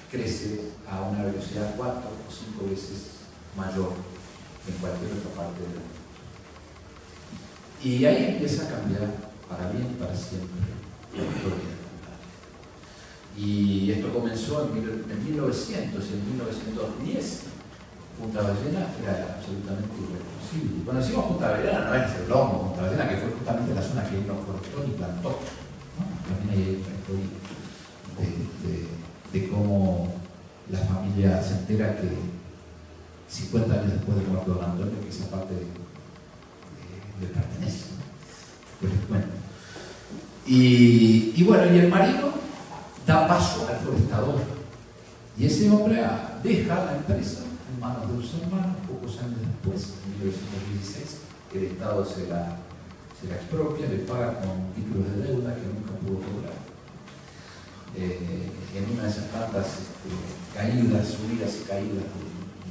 B: crece a una velocidad 4 o 5 veces mayor que en cualquier otra parte del mundo. Y ahí empieza a cambiar para bien y para siempre la historia del Punta. Y esto comenzó en 1900 y en 1910 Punta Ballena era absolutamente irreconocible. Cuando decimos Punta Ballena no es el lomo Punta Ballena, que fue justamente la zona que él no forestó ni plantó, ¿no? También hay otra historia de cómo la familia se entera que 50 años después de muerto don Antonio, que esa parte le pertenece, ¿no? Pues les cuento. Y bueno, y el marido da paso al forestador. Y ese hombre deja la empresa en manos de sus hermanos. Pocos años después, en 1916, el Estado se la expropia, le paga con títulos de deuda que nunca pudo cobrar. En una de esas tantas subidas y caídas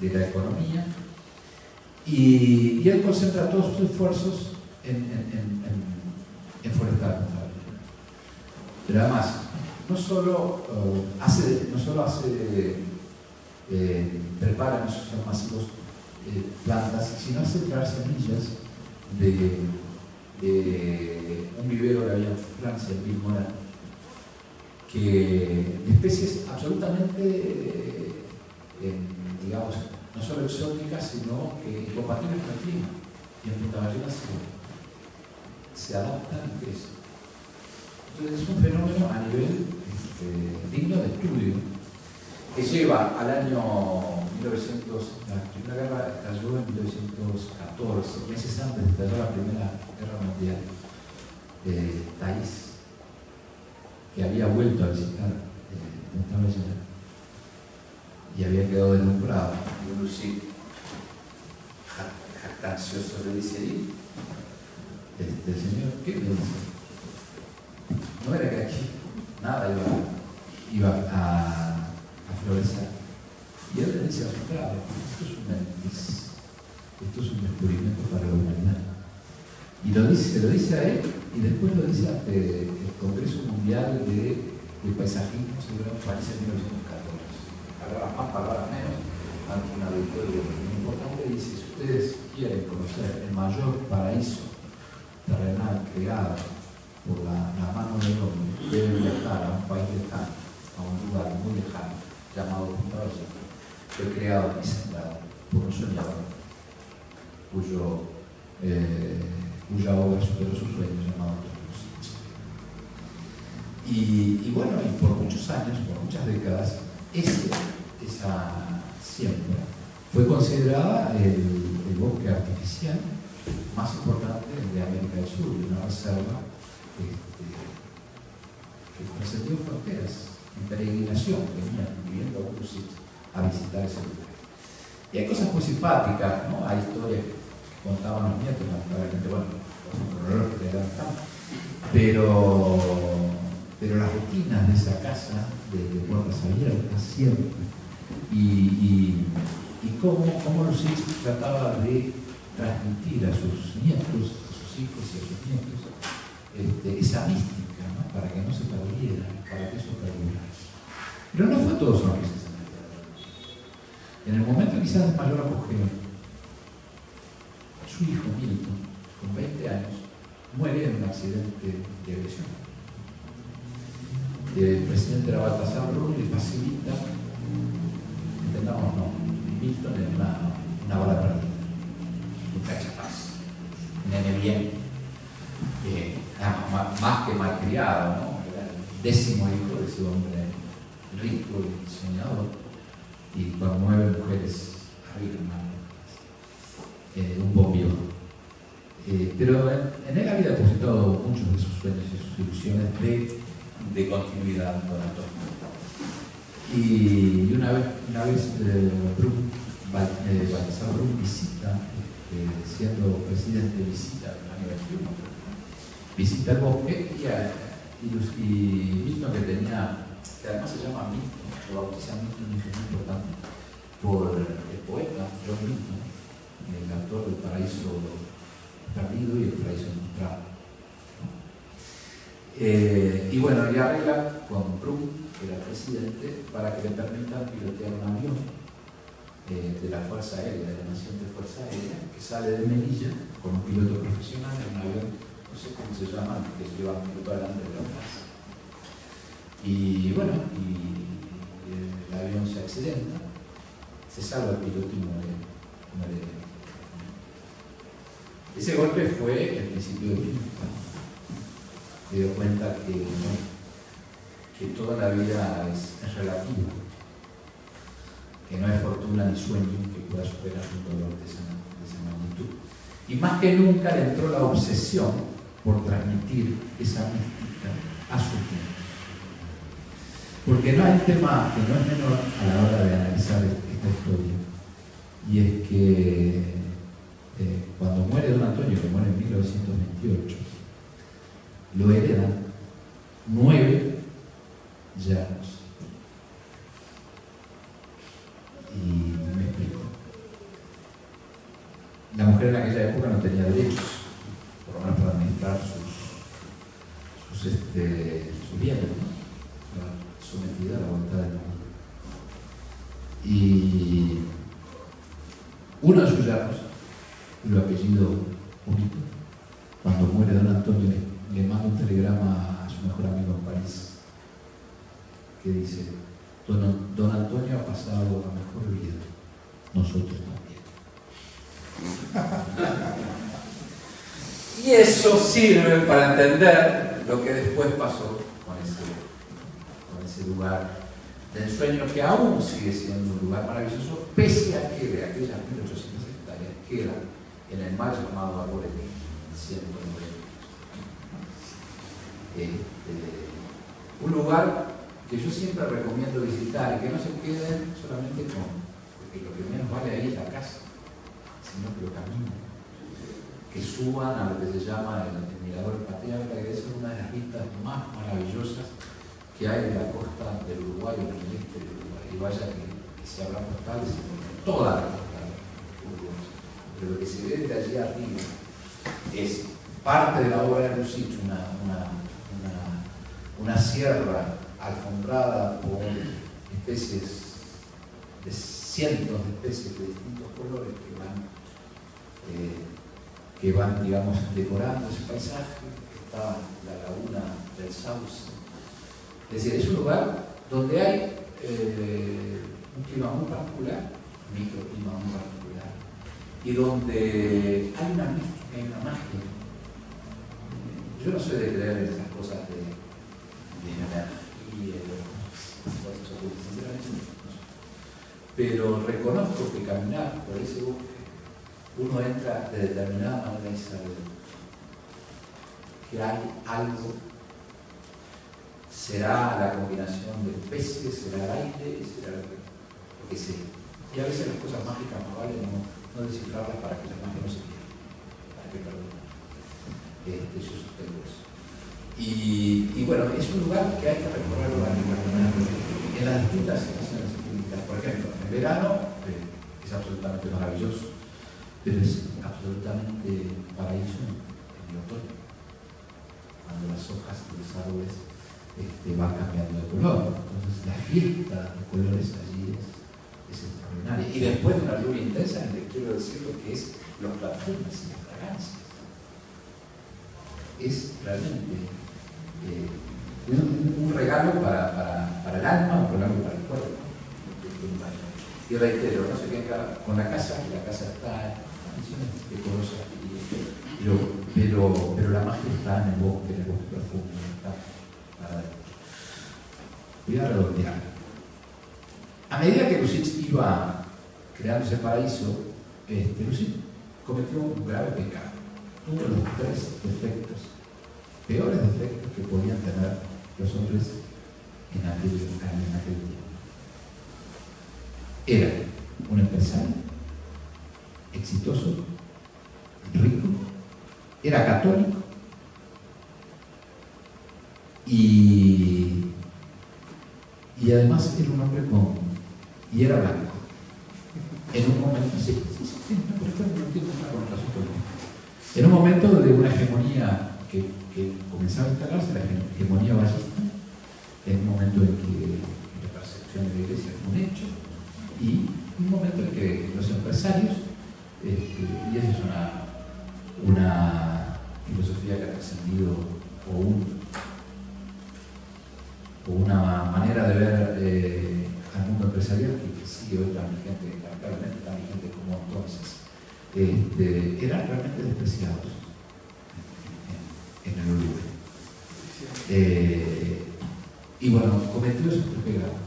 B: de la economía. Y él concentra todos sus esfuerzos en forestar Punta Ballena. Pero además, no solo prepara en esos masivos plantas, sino hace traer semillas de un vivero que había en Francia, en Vilmorin, de especies absolutamente, digamos, no solo exóticas, sino que compatibles con el clima. Y en Punta Ballena se adaptan y crecen. Entonces es un fenómeno a nivel digno de estudio, que lleva al año 1900, la Primera Guerra estalló en 1914, meses antes de estallar la Primera Guerra Mundial. Thais, que había vuelto a visitar Punta Ballena y había quedado deslumbrado. Y Lucy, jactancioso, le dice: señor, ¿qué me dice? No era que aquí nada iba a florecer. Y él le dice: claro, esto es un descubrimiento para la humanidad. Y lo dice a él, y después lo dice ante el Congreso Mundial de Paisajismo celebrado en París en 1914. Palabras más, palabras menos, ante un auditorio muy importante. Dice: si ustedes quieren conocer el mayor paraíso terrenal creado por la mano del hombre, deben viajar a un país lejano, a un lugar muy lejano, llamado Punta Ballena. Fue creado y sembrado por un soñador cuya obra superó sus sueños, llamado Tomkinson. Y bueno, y por muchos años, por muchas décadas, esa siembra fue considerada el bosque artificial más importante de América del Sur, y una reserva que trascendió fronteras. En peregrinación venían viviendo algunos sitios a visitar ese lugar. Y hay cosas muy simpáticas, ¿no? Hay historias que contaban los nietos, lamentablemente, bueno, los que eran tanto, pero las rutinas de esa casa de puertas abiertas siempre, y cómo los hijos trataba de transmitir a sus nietos, a sus hijos y a sus nietos, esa mística, ¿no? Para que no se perdiera, para que eso perdurara. Pero no fue todo sonrisas en el teatro. En el momento quizás de mayor apogeo, su hijo Milton, con 20 años, muere en un accidente de aviación. El presidente era Baltasar Brum y facilita, entendamos, no, Milton en una bala perdida, un cachapaz, un nene bien, más que malcriado, ¿no? Era el 10º hijo de ese hombre rico y soñador, y con 9 mujeres arriba, un bombío. Pero en él había depositado muchos de sus sueños y sus ilusiones de de continuidad con Antonio. Y una vez Baltasar Brum visita, siendo presidente, visita en el año 21, visita el bosque y Milton, que tenía, que además se llama Milton, lo bautiza Milton, un ingeniero importante, por el poeta John Milton, el autor del Paraíso Perdido y el Paraíso Encontrado. Y bueno, y arregla con Brum, que era el presidente, para que le permitan pilotear un avión de la Fuerza Aérea, de la naciente Fuerza Aérea, que sale de Melilla con un piloto profesional en un avión, no sé cómo se llama, que lleva un piloto adelante de la plaza. Y bueno, y el avión se accidenta, se salva el piloto y muere. Ese golpe fue el principio del fin. Se dio cuenta que toda la vida es relativa, que no hay fortuna ni sueño que pueda superar un dolor de esa magnitud. Y más que nunca le entró la obsesión por transmitir esa mística a sus nietos. Porque no hay tema que no es menor a la hora de analizar esta historia, y es que cuando muere don Antonio, que muere en 1928, lo heredan 9 yernos. Y me explico. La mujer en aquella época no tenía derechos, por lo menos para administrar sus bienes, ¿no? Sometida a la voluntad del mundo. Y uno de sus yernos, el apellido Bonito, cuando muere don Antonio, le manda un telegrama a su mejor amigo en París, que dice: don Antonio ha pasado la mejor vida, nosotros también. Y eso sirve para entender lo que después pasó con ese lugar de ensueño, que aún sigue siendo un lugar maravilloso, pese a que de aquellas 1800 hectáreas quedan en el mal llamado Arboleda 190. Un lugar que yo siempre recomiendo visitar y que no se queden solamente porque lo que menos vale ahí es la casa, sino que lo caminen, que suban a lo que se llama el Mirador Patriarca, que es una de las vistas más maravillosas que hay de la costa del Uruguay, en el este del Uruguay. Y vaya que se abran postales, toda la costa uruguaya. Pero lo que se ve desde allí arriba es parte de la obra de Lucich, una sierra alfombrada por especies, de cientos de especies de distintos colores que van, digamos, decorando ese paisaje. Está la laguna del Sauce. Es decir, es un lugar donde hay un clima muy particular, un microclima muy particular, y donde hay una mística, hay una magia. Yo no soy de creer en esas cosas de energía, sinceramente no. Pero reconozco que caminar por ese bosque, uno entra de determinada manera y sabe que hay algo. Será la combinación de especies, será el aire, será lo que sea. Y a veces las cosas mágicas más vale no descifrarlas para que las magias no se pierdan, para que perdonen. Yo sostengo eso. Y bueno, es un lugar que hay que recorrerlo en las distintas situaciones clínicas. Por ejemplo, en verano es absolutamente maravilloso, pero es absolutamente paraíso en el otoño, cuando las hojas de los árboles van cambiando de color. Entonces la fiesta de colores allí es extraordinaria. Y después de una lluvia intensa, les quiero decir lo que es los perfumes y las fragancias. Es realmente un regalo para el alma, un regalo para el cuerpo. Y reitero, no se queden con la casa, que la casa está en condiciones decorosas, pero la magia está en el bosque profundo. Voy a redondear. A medida que Lucich iba creando ese paraíso, Lucich cometió un grave pecado. Uno de los 3 defectos, peores defectos que podían tener los hombres en aquel tiempo. Era un empresario exitoso, rico, era católico y además era un hombre y era blanco. En un momento, en un momento de una hegemonía que comenzaba a instalarse, la hegemonía ballista, en un momento en que la persecución de la iglesia fue un hecho, y un momento en que los empresarios, y esa es una filosofía que ha trascendido, o una manera de ver al mundo empresarial que sigue hoy tan vigente, lamentablemente tan vigente como entonces, eran realmente despreciados en el Uruguay. Y bueno, cometió esos pecados.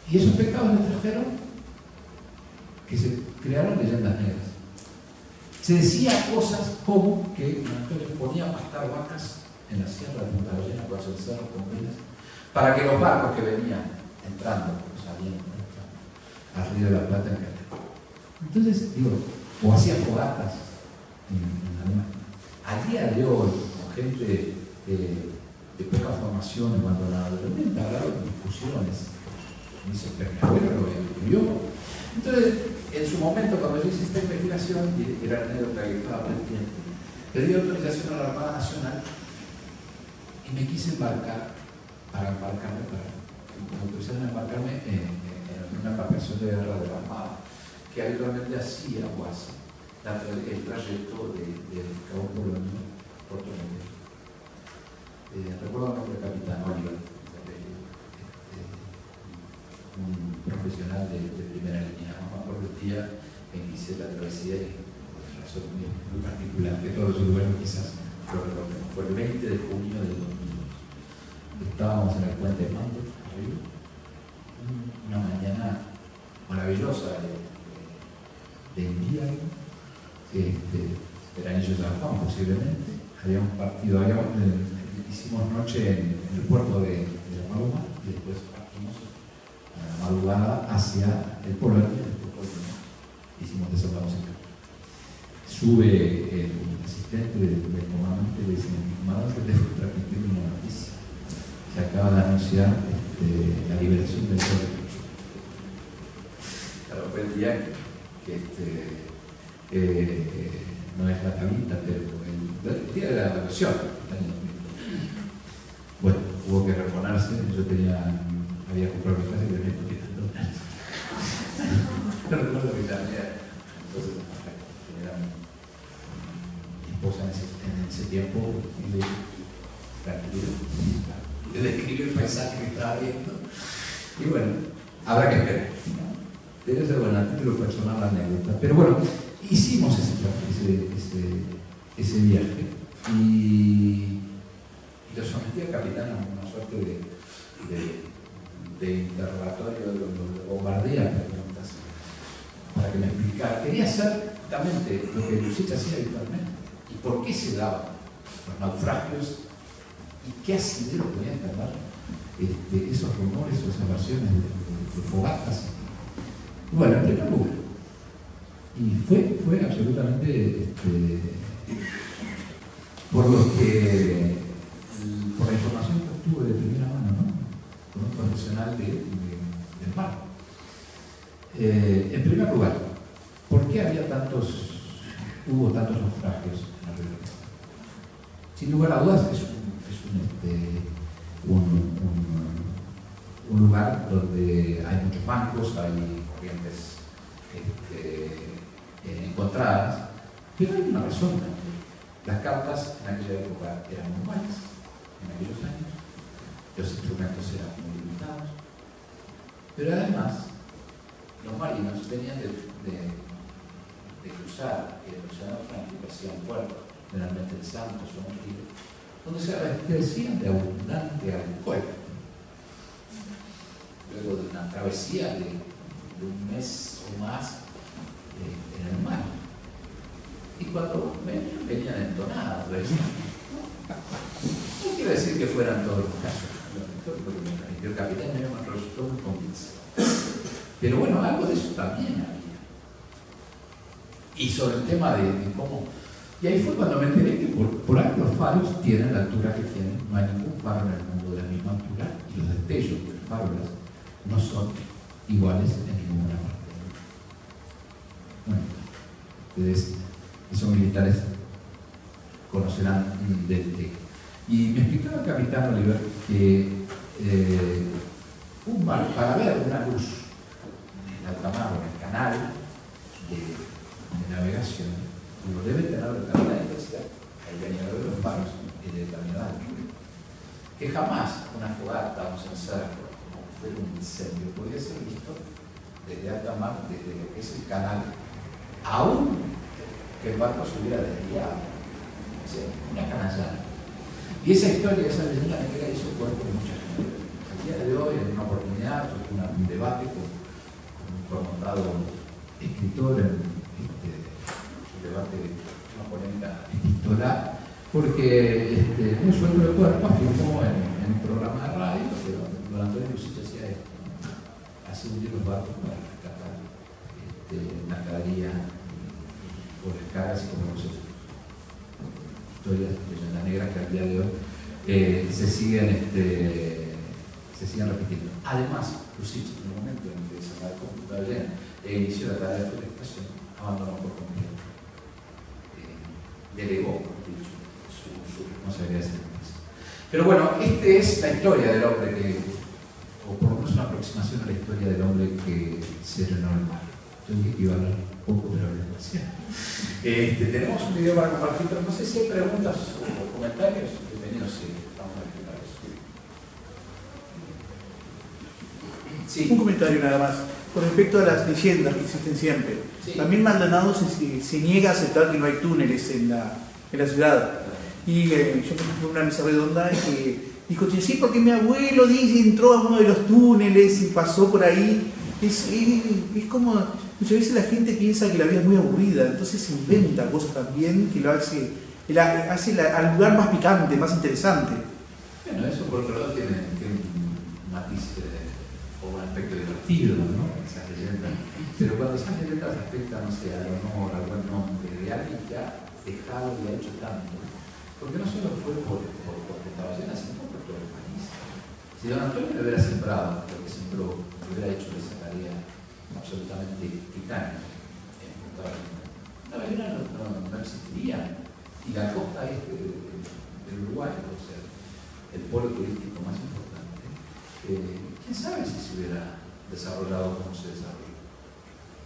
B: Y esos pecados le trajeron que se crearon leyendas negras. Se decía cosas como que Antonio ponía a pastar vacas en la sierra de Punta Ballena, por el cerro con pilas, para que los barcos que venían entrando o saliendo al Río de la Plata en Cali. Entonces, digo, o hacía fogatas en Alemania. Al día de hoy, con gente de poca formación en cuanto a la realmente hablaba de discusiones. Dice, pero mi abuelo lo escribió. Entonces, en su momento, cuando yo hice esta investigación, y era anécdota que estaba pendiente, pedí autorización a la Armada Nacional y me quise embarcar para embarcarme en una embarcación de guerra de la Armada, que habitualmente hacía o hace el trayecto de Cabo Polonio a Puerto Madero. Recuerdo el nombre del capitán Oliver, un profesional de primera línea. No me acuerdo el día en que hice la travesía y por razón muy particular, que todos los uruguayos quizás lo recuerden. Fue el 20 de junio del 2002. Estábamos en el puente de Mando, arriba, una mañana maravillosa de invierno, veranillo de San Juan posiblemente. Habíamos partido, hicimos noche en el puerto de la Maluma y después partimos a la madrugada hacia el Polonia, después hicimos desaparos en campo. Sube el asistente del comandante y le dice: comandante, debe transmitir una noticia. Se acaba de anunciar la liberación del pueblo. Claro, fue el día que no es la tablita, pero el día de la evaluación. Bueno, hubo que reponerse. Yo había comprado mi casa y tenía $200. No recuerdo que llamé. Entonces, era mi esposa en ese tiempo y le dije: tranquilo, le describí el paisaje que estaba viendo. Y bueno, habrá que esperar, ¿no? Debe ser bueno, a título personal la anécdota. Pero bueno, hicimos ese viaje y lo sometí al capitán a una suerte de interrogatorio, de bombardea preguntas para que me explicara. Quería saber justamente lo que Lucich hacía habitualmente y por qué se daban los naufragios y qué asidero podían tardar esos rumores o esas versiones de fogatas. Bueno, en primer lugar, y fue absolutamente por la información que obtuve de primera mano, ¿no? Con un profesional del mar. En primer lugar, ¿por qué hubo tantos naufragios en la Río? Sin lugar a dudas es un lugar donde hay muchos bancos, hay corrientes encontradas, pero hay una razón. Las cartas en aquella época eran muy malas, en aquellos años, los instrumentos eran muy limitados, pero además los marinos venían de cruzar el Océano Atlántico hacia un puerto, generalmente el Santos o un río, donde se abastecían de abundante alcohol. Luego de una travesía de un mes o más en el mar. Y cuando venían entonados, decían: no quiero quiero decir que fueran todos los casos, porque me permitió el capitán y me resultó muy convincente. Pero bueno, algo de eso también había. Y sobre el tema de cómo... Y ahí fue cuando me enteré que por algo los faros tienen la altura que tienen. No hay ningún faro en el mundo de la misma altura. Y los destellos de los faros no son iguales en ninguna parte. Bueno, ustedes que son militares conocerán del tema. Y me explicaba el capitán Oliver que para ver una luz en alta mar o en el canal de navegación, uno debe tener determinada intensidad, el venidor de los faros y de determinada altura. Que jamás una fogata, un cencerro, como fue un incendio, podía ser visto desde alta mar, desde lo que es el canal, aún que el barco se hubiera desviado. O sea, una canallada. Y esa historia, esa leyenda negra hizo cuerpo de mucha gente. Al día de hoy, en una oportunidad, tuve un debate con un conmutado escritor en un debate, una polémica epistolar, porque un sueldo de cuerpo afirmó en un programa de radio que don Antonio Lucich hacía esto, hacía hundir los barcos para rescatar mercadería o descargas y como nosotros. Historias de leyenda negra que al día de hoy se siguen repitiendo. Además, Lucich, en el momento en que se la computadora llena e inició la tarea de forestación, abandonó por completo. Delegó, dicho, su responsabilidad de servicio. Pero bueno, esta es la historia del hombre que, o por lo menos una aproximación a la historia del hombre que se llenó el mar. Yo dije que iba a hablar poco, pero hablé demasiado. Tenemos un video para compartir, pero no sé si hay preguntas o comentarios. Bienvenidos, sí, estamos a explicar eso. Sí.
D: Un comentario nada más. Con respecto a las leyendas que existen siempre.
B: Sí.
D: También Maldonado se niega a aceptar que no hay túneles en la ciudad. Y yo me fui a una mesa redonda que dijo, sí, porque mi abuelo dice, entró a uno de los túneles y pasó por ahí. Es como, muchas veces la gente piensa que la vida es muy aburrida, entonces se inventa cosas también que lo hace al lugar más picante, más interesante.
B: Bueno, eso por otro lado tiene un matiz o un aspecto divertido, ¿no? Esas leyendas. Pero cuando esas leyendas afectan, no sé, al honor, al buen nombre de alguien que ha dejado y ha hecho tanto, porque no solo fue porque estaba llena, sino por todo el país. Si don Antonio le hubiera sembrado lo que sembró, le hubiera hecho esa tarea absolutamente titánica, la ballena no existiría. Y la costa este del Uruguay, o sea, el polo turístico más importante, quién sabe si se hubiera desarrollado como se desarrolló.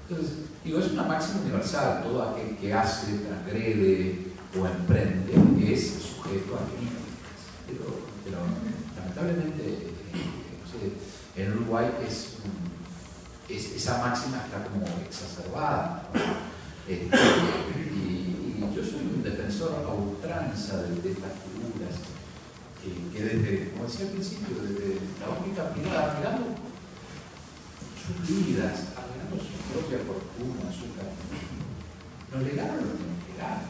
B: Entonces, digo, es una máxima universal. Todo aquel que hace, transgrede o emprende es sujeto a críticas. Pero lamentablemente, no sé, en Uruguay esa máxima está como exacerbada, ¿no? Y yo soy un defensor a ultranza de estas figuras que desde, como decía al principio, desde la óptica privada, mirando sus vidas, arreglando su propia fortuna, su camino, nos legaron lo que nos legaron.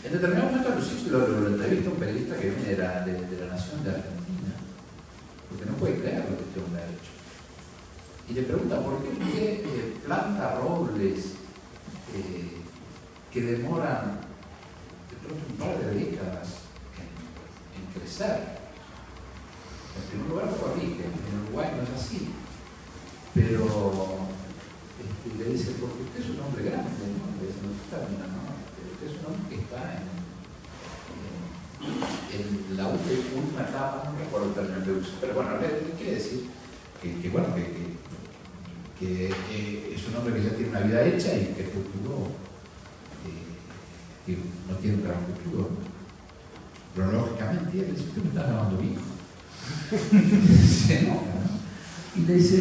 B: En determinado momento a Lucich lo entrevista un periodista que viene de la Nación de Argentina, porque no puede creer lo que este hombre ha hecho. Y le pregunta por qué usted planta robles que demoran de pronto un par de décadas en crecer. En primer lugar, corrige, en Uruguay no es así. Pero le dice, porque usted es un hombre grande, ¿no? Le dice, no está bien, ¿no? Usted es un hombre que está en la última etapa, no recuerdo el término que uso, pero bueno, le quiere decir que es un hombre que ya tiene una vida hecha y que el futuro que no tiene un gran futuro. Pero lógicamente él dice, usted me está llamando hijo. Se enoja, ¿no? Y le dice,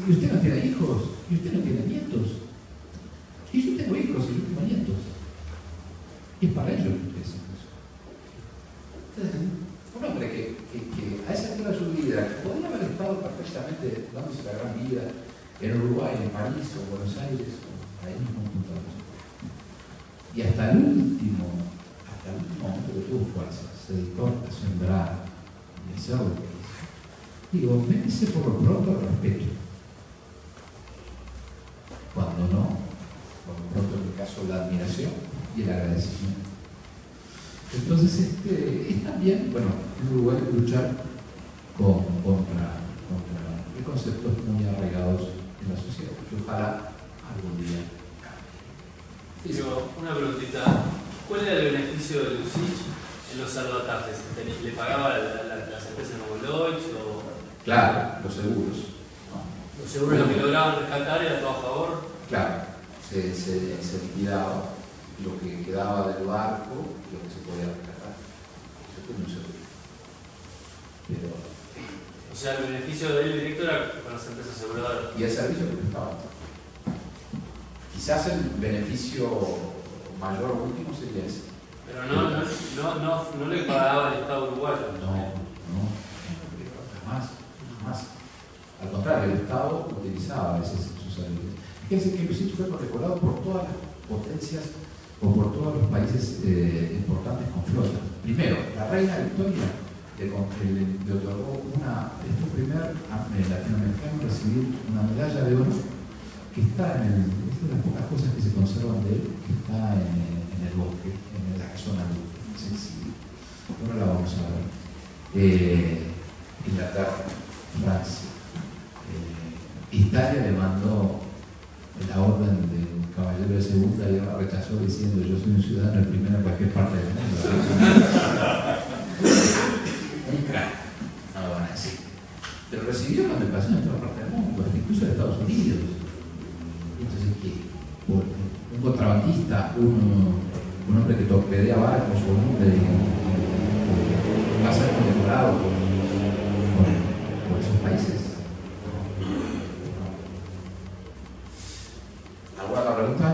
B: ¿y usted no tiene hijos? ¿Y usted no tiene nietos? Y yo tengo hijos y yo tengo nietos. Y es para ellos que usted dice eso. Entonces, un hombre que a esa altura de su vida, que podría haber estado perfectamente dándose la gran vida en Uruguay, en París o Buenos Aires, o ahí mismo en Punta Rosas. Y hasta hasta el último momento que tuvo fuerza, se dedicó a sembrar y a hacer lo que hizo. Digo, métese por lo pronto al respeto. Cuando no, por lo pronto en el caso la admiración y el agradecimiento. Entonces, es también, bueno, en Uruguay luchar contra conceptos muy arraigados en la sociedad, que ojalá algún día cambie.
E: Digo, una preguntita. ¿Cuál era el beneficio de Lucich en los salvatajes? ¿Le pagaba las empresas como Lloyds o...?
B: Claro, los seguros. ¿No?
E: ¿Los seguros lo que lograban rescatar era todo a favor?
B: Claro, se liquidaba lo que quedaba del barco, lo que se podía rescatar. Eso fue un seguro. Pero,
E: O sea, el beneficio del directo era con las empresas aseguradoras.
B: y el servicio que prestaba. Quizás el beneficio mayor o último sería ese.
E: Pero no le pagaba el Estado uruguayo.
B: No, jamás. Al contrario, el Estado utilizaba a veces sus servicios. Fíjense que Lucich fue condecorado por todas las potencias o por todos los países importantes con flota. Primero, la reina Victoria le otorgó es el primer latinoamericano en recibir una medalla de oro que está es de las pocas cosas que se conservan de él, que está en el bosque, en la zona sensible. Ahora la vamos a ver. Inglaterra, Francia. Italia le mandó la orden de un caballero de segunda y la rechazó diciendo: yo soy un ciudadano el primero en cualquier parte del mundo. Un crack, no lo van a decir. Pero recibió condecoración en toda parte del mundo, incluso de Estados Unidos. Entonces, ¿qué? Un contrabandista, un hombre que torpedea barcos o un hombre va a ser condecorado por esos países. ¿Alguna otra pregunta?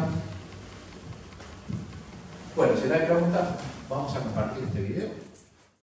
B: Bueno, si no hay preguntas, vamos a compartir este video.